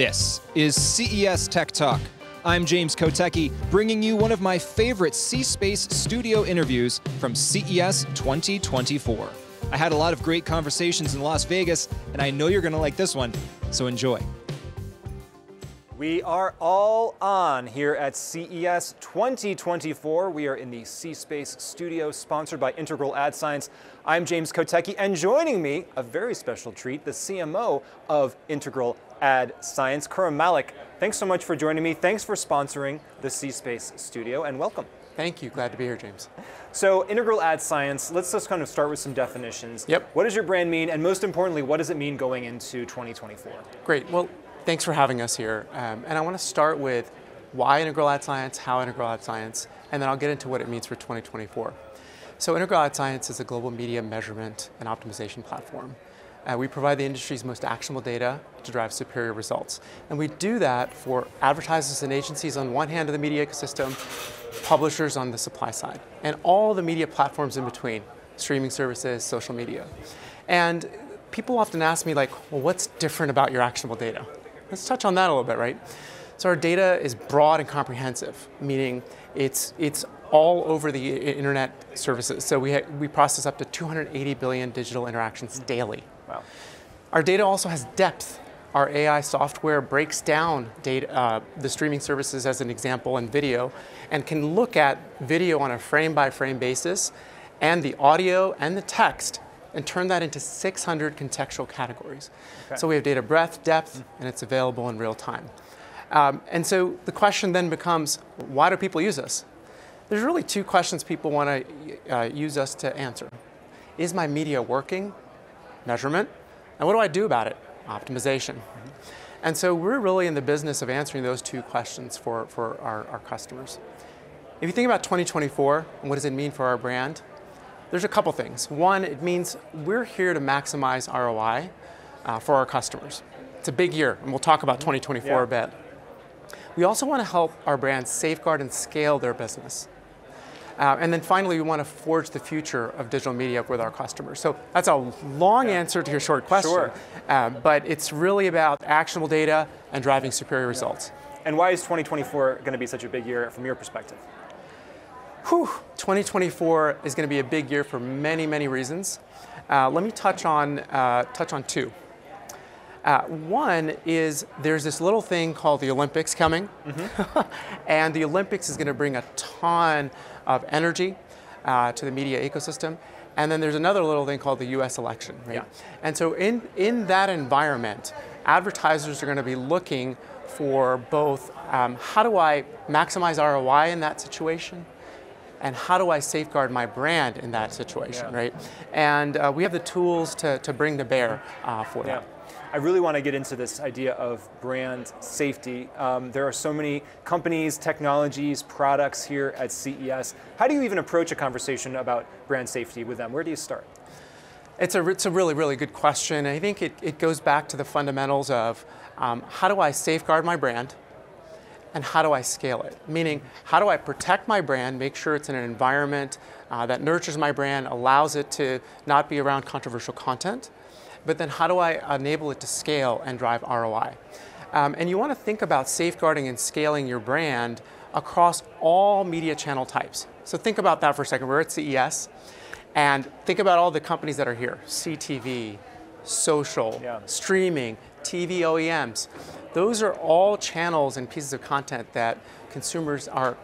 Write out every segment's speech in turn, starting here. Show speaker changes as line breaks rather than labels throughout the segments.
This is CES Tech Talk. I'm James Kotecki, bringing you one of my favorite C-Space studio interviews from CES 2024. I had a lot of great conversations in Las Vegas, and I know you're going to like this one, so enjoy. We are all on here at CES 2024. We are in the C-Space studio sponsored by Integral Ad Science. I'm James Kotecki, and joining me, a very special treat, the CMO of Integral Ad Science, Khurram Malik. Thanks so much for joining me. Thanks for sponsoring the C-Space studio, and welcome.
Thank you. Glad to be here, James.
So, Integral Ad Science, let's just kind of start with some definitions.
Yep.
What does your brand mean, and most importantly, what does it mean going into 2024?
Great. Well, thanks for having us here. And I want to start with why Integral Ad Science, how Integral Ad Science, and then I'll get into what it means for 2024. So Integral Ad Science is a global media measurement and optimization platform. We provide the industry's most actionable data to drive superior results. And we do that for advertisers and agencies on one hand of the media ecosystem, publishers on the supply side, and all the media platforms in between, streaming services, social media. And people often ask me, like, well, what's different about your actionable data? Let's touch on that a little bit, right? So our data is broad and comprehensive, meaning it's all over the internet services. So we process up to 280 billion digital interactions daily.
Wow.
Our data also has depth. Our AI software breaks down data, the streaming services as an example and video, and can look at video on a frame-by-frame basis, and the audio and the text, and turn that into 600 contextual categories. Okay. So we have data breadth, depth, and it's available in real time. And so the question then becomes, why do people use us? There's really two questions people want to use us to answer. Is my media working? Measurement. And what do I do about it? Optimization. And so we're really in the business of answering those two questions for our customers. If you think about 2024, and what does it mean for our brand? There's a couple things. One, it means we're here to maximize ROI for our customers. It's a big year, and we'll talk about 2024 a bit. We also want to help our brands safeguard and scale their business. And then finally, we want to forge the future of digital media with our customers. So that's a long answer to your short question,
Sure.
But it's really about actionable data and driving superior results.
And why is 2024 going to be such a big year from your perspective?
2024 is going to be a big year for many, many reasons. Let me touch on two. One is there's this little thing called the Olympics coming, and the Olympics is going to bring a ton of energy to the media ecosystem. And then there's another little thing called the US election, right? Yeah. And so in that environment, advertisers are going to be looking for both how do I maximize ROI in that situation, and how do I safeguard my brand in that situation, right? And we have the tools to bring to bear for that.
I really want to get into this idea of brand safety. There are so many companies, technologies, products here at CES. How do you even approach a conversation about brand safety with them? Where do you start?
It's a really, really good question. I think it goes back to the fundamentals of how do I safeguard my brand, and how do I scale it? Meaning, how do I protect my brand, make sure it's in an environment that nurtures my brand, allows it to not be around controversial content, but then how do I enable it to scale and drive ROI? And you want to think about safeguarding and scaling your brand across all media channel types. So think about that for a second. We're at CES, and think about all the companies that are here. CTV, social, streaming, TV OEMs. Those are all channels and pieces of content that consumers are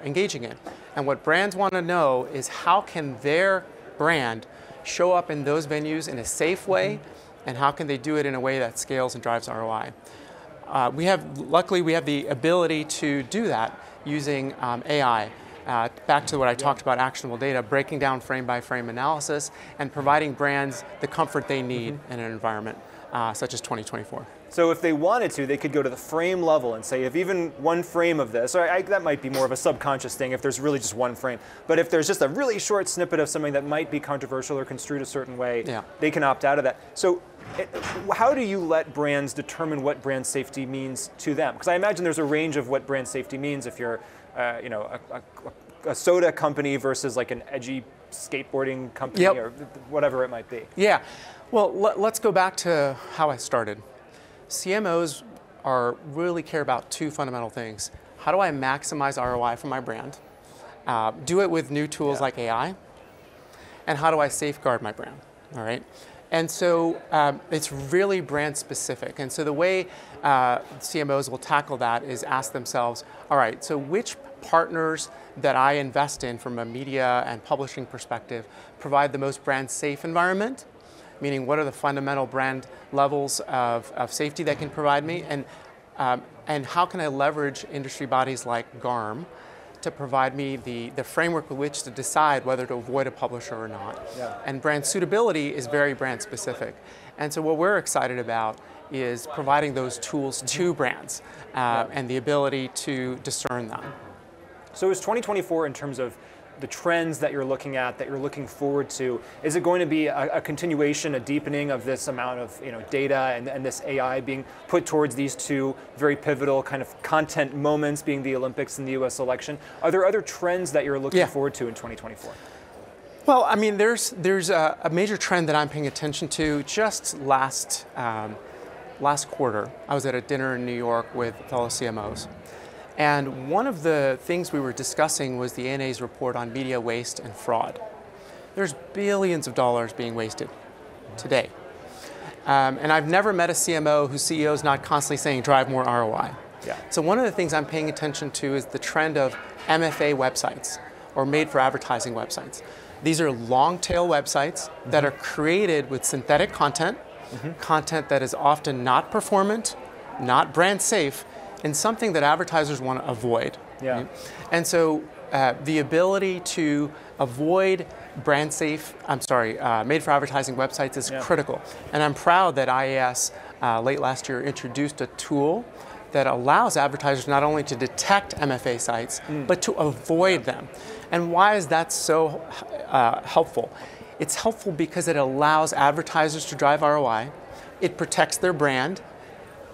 engaging in. And what brands want to know is how can their brand show up in those venues in a safe way, and how can they do it in a way that scales and drives ROI. Luckily, we have the ability to do that using AI. Back to what I talked about, actionable data, breaking down frame-by-frame analysis, and providing brands the comfort they need in an environment such as 2024.
So if they wanted to, they could go to the frame level and say, if even one frame of this, or that might be more of a subconscious thing if there's really just one frame, but if there's just a really short snippet of something that might be controversial or construed a certain way, they can opt out of that. So how do you let brands determine what brand safety means to them? Because I imagine there's a range of what brand safety means if you're a soda company versus like an edgy skateboarding company or whatever it might be.
Yeah, well, let's go back to how I started. CMOs really care about two fundamental things. How do I maximize ROI for my brand? Do it with new tools like AI. And how do I safeguard my brand? All right. And so it's really brand specific. And so the way CMOs will tackle that is ask themselves, all right, so which partners that I invest in from a media and publishing perspective provide the most brand safe environment? Meaning, what are the fundamental brand levels of safety that can provide me? And how can I leverage industry bodies like GARM to provide me the framework with which to decide whether to avoid a publisher or not.
Yeah.
And brand suitability is very brand specific. And so what we're excited about is providing those tools to brands and the ability to discern them.
So is 2024, in terms of the trends that you're looking at, that you're looking forward to, is it going to be a continuation, a deepening of this amount of data and this AI being put towards these two very pivotal kind of content moments, being the Olympics and the US election? Are there other trends that you're looking forward to in 2024?
Well, I mean, there's a major trend that I'm paying attention to. Just last quarter, I was at a dinner in New York with fellow CMOs. And one of the things we were discussing was the ANA's report on media waste and fraud. There's billions of dollars being wasted today. And I've never met a CMO whose CEO is not constantly saying, drive more ROI.
Yeah.
So one of the things I'm paying attention to is the trend of MFA websites, or made for advertising websites. These are long tail websites that are created with synthetic content, content that is often not performant, not brand safe, and something that advertisers want to avoid.
Yeah.
Right? And so the ability to avoid made for advertising websites is critical. And I'm proud that IAS late last year introduced a tool that allows advertisers not only to detect MFA sites, but to avoid them. And why is that so helpful? It's helpful because it allows advertisers to drive ROI, it protects their brand,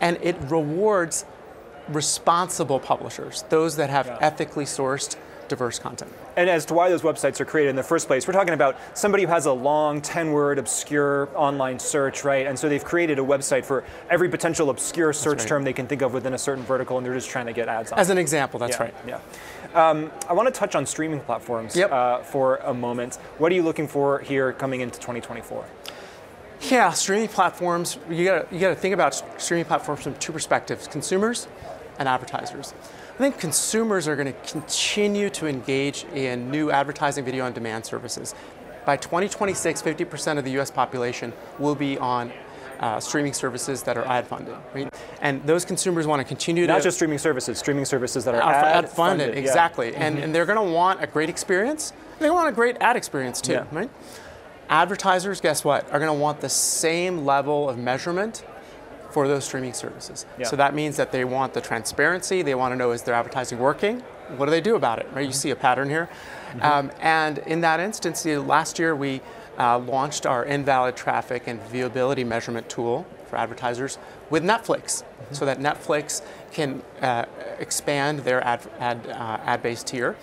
and it rewards responsible publishers, those that have ethically sourced diverse content.
And as to why those websites are created in the first place, we're talking about somebody who has a long 10-word obscure online search, right? And so they've created a website for every potential obscure search term they can think of within a certain vertical, and they're just trying to get ads on.
As an example, that's right.
Yeah. I want to touch on streaming platforms for a moment. What are you looking for here coming into 2024?
Yeah, streaming platforms, you got to think about streaming platforms from two perspectives, consumers and advertisers. I think consumers are going to continue to engage in new advertising video on demand services. By 2026, 50% of the US population will be on streaming services that are ad funded. Right? And those consumers want to continue
Not just streaming services that are ad funded.
Exactly. And they're going to want a great experience. They want a great ad experience too, right? Advertisers, guess what, are going to want the same level of measurement for those streaming services. So that means that they want the transparency, they want to know, is their advertising working? What do they do about it? Right? You see a pattern here. And in that instance, last year we launched our invalid traffic and viewability measurement tool for advertisers with Netflix, so that Netflix can expand their ad-based tier.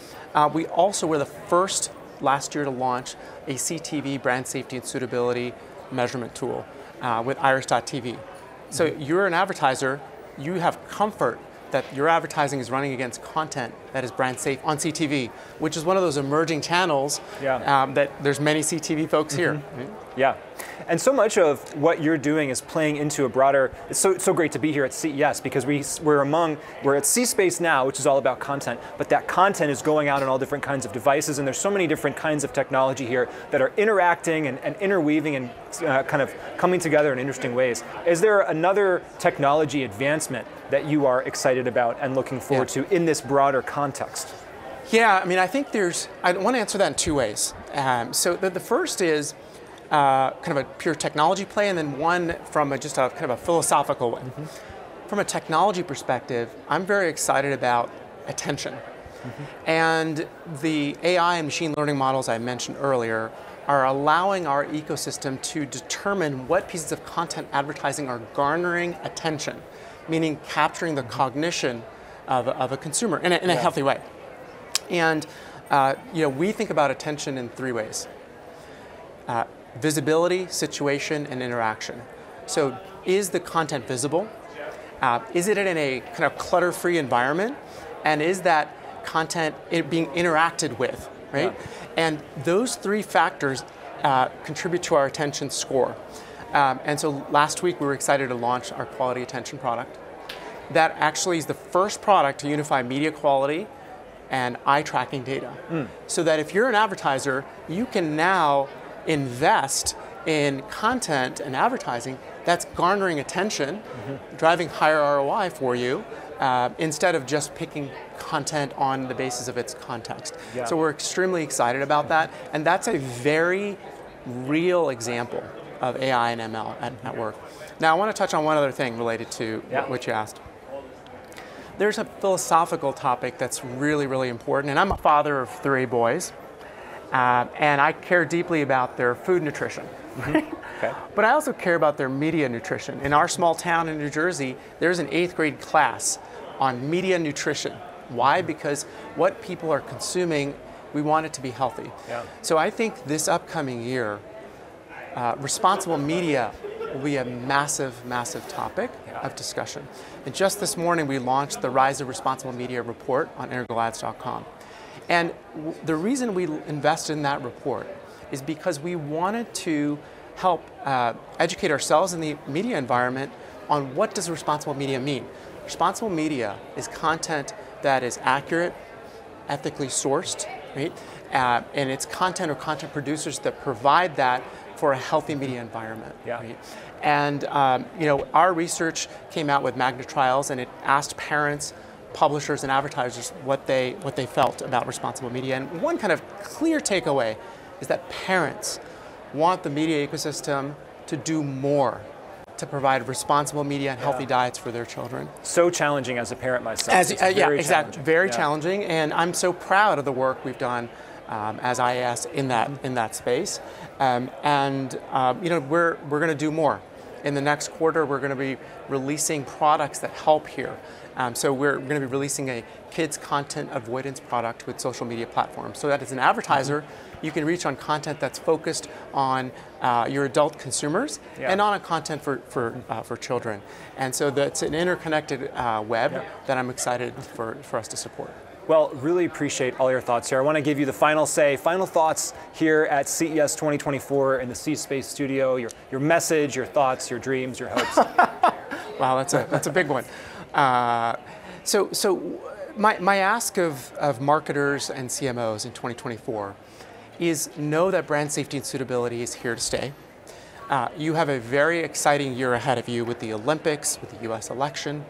We also were the first last year to launch a CTV brand safety and suitability measurement tool with Iris.tv. So you're an advertiser, you have comfort that your advertising is running against content that is brand safe on CTV, which is one of those emerging channels that there's many CTV folks here. Right?
Yeah. And so much of what you're doing is playing into a broader, it's so great to be here at CES because we're at C-Space now, which is all about content, but that content is going out on all different kinds of devices, and there's so many different kinds of technology here that are interacting and interweaving and kind of coming together in interesting ways. Is there another technology advancement that you are excited about and looking forward to in this broader context?
Yeah, I mean, I think I want to answer that in two ways. So the first is kind of a pure technology play, and then one from just a kind of a philosophical way. From a technology perspective, I'm very excited about attention. And the AI and machine learning models I mentioned earlier are allowing our ecosystem to determine what pieces of content advertising are garnering attention, meaning capturing the cognition of a consumer in a healthy way. And we think about attention in three ways. Visibility, situation, and interaction. So is the content visible? Is it in a kind of clutter-free environment? And is that content being interacted with, right?
Yeah.
And those three factors contribute to our attention score. And so last week we were excited to launch our quality attention product. That actually is the first product to unify media quality and eye tracking data. So that if you're an advertiser, you can now invest in content and advertising that's garnering attention, driving higher ROI for you, instead of just picking content on the basis of its context.
Yeah.
So we're extremely excited about that, and that's a very real example of AI and ML at work. Now I want to touch on one other thing related to what you asked. There's a philosophical topic that's really, really important, and I'm a father of 3 boys, and I care deeply about their food nutrition.
Okay.
But I also care about their media nutrition. In our small town in New Jersey, there's an 8th grade class on media nutrition. Why? Because what people are consuming, we want it to be healthy.
Yeah.
So I think this upcoming year, responsible media will be a massive, massive topic of discussion. And just this morning, we launched the Rise of Responsible Media report on integralads.com. And the reason we invested in that report is because we wanted to help educate ourselves in the media environment on what does responsible media mean. Responsible media is content that is accurate, ethically sourced, right? And it's content or content producers that provide that for a healthy media environment.
Yeah.
Right? And our research came out with Magna Trials, and it asked parents, publishers, and advertisers what they felt about responsible media. And one kind of clear takeaway is that parents want the media ecosystem to do more to provide responsible media and healthy diets for their children.
So challenging as a parent myself.
Exactly. Very challenging, and I'm so proud of the work we've done as IAS in that space. We're going to do more. In the next quarter, we're going to be releasing products that help here. So we're going to be releasing a kids content avoidance product with social media platforms, so that as an advertiser, you can reach on content that's focused on your adult consumers and on a content for children. And so that's an interconnected web that I'm excited for us to support.
Well, really appreciate all your thoughts here. I want to give you the final thoughts here at CES 2024 in the C-Space studio, your message, your thoughts, your dreams, your hopes.
Wow, that's a big one. So my ask of marketers and CMOs in 2024 is know that brand safety and suitability is here to stay. You have a very exciting year ahead of you with the Olympics, with the US election.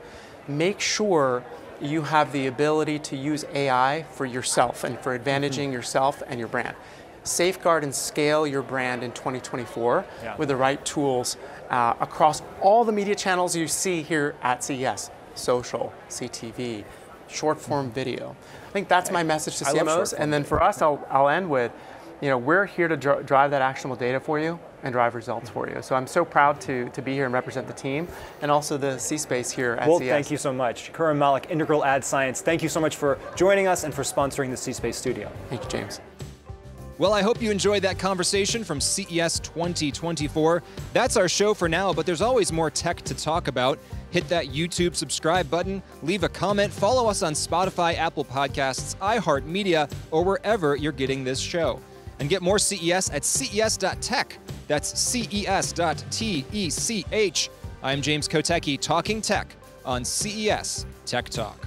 Make sure you have the ability to use AI for yourself and for advantaging yourself and your brand. Safeguard and scale your brand in 2024 with the right tools across all the media channels you see here at CES. Social, CTV, short form video. I think that's my message to CMOs. And then for us, I'll end with, we're here to drive that actionable data for you and drive results for you. So I'm so proud to be here and represent the team and also the C-Space here at CES.
Well, thank you so much. Khurram Malik, Integral Ad Science, thank you so much for joining us and for sponsoring the C-Space studio.
Thank you, James.
Well, I hope you enjoyed that conversation from CES 2024. That's our show for now, but there's always more tech to talk about. Hit that YouTube subscribe button, leave a comment, follow us on Spotify, Apple Podcasts, iHeartMedia, or wherever you're getting this show. And get more CES at ces.tech. That's ces.tech. I'm James Kotecki, talking tech on CES Tech Talk.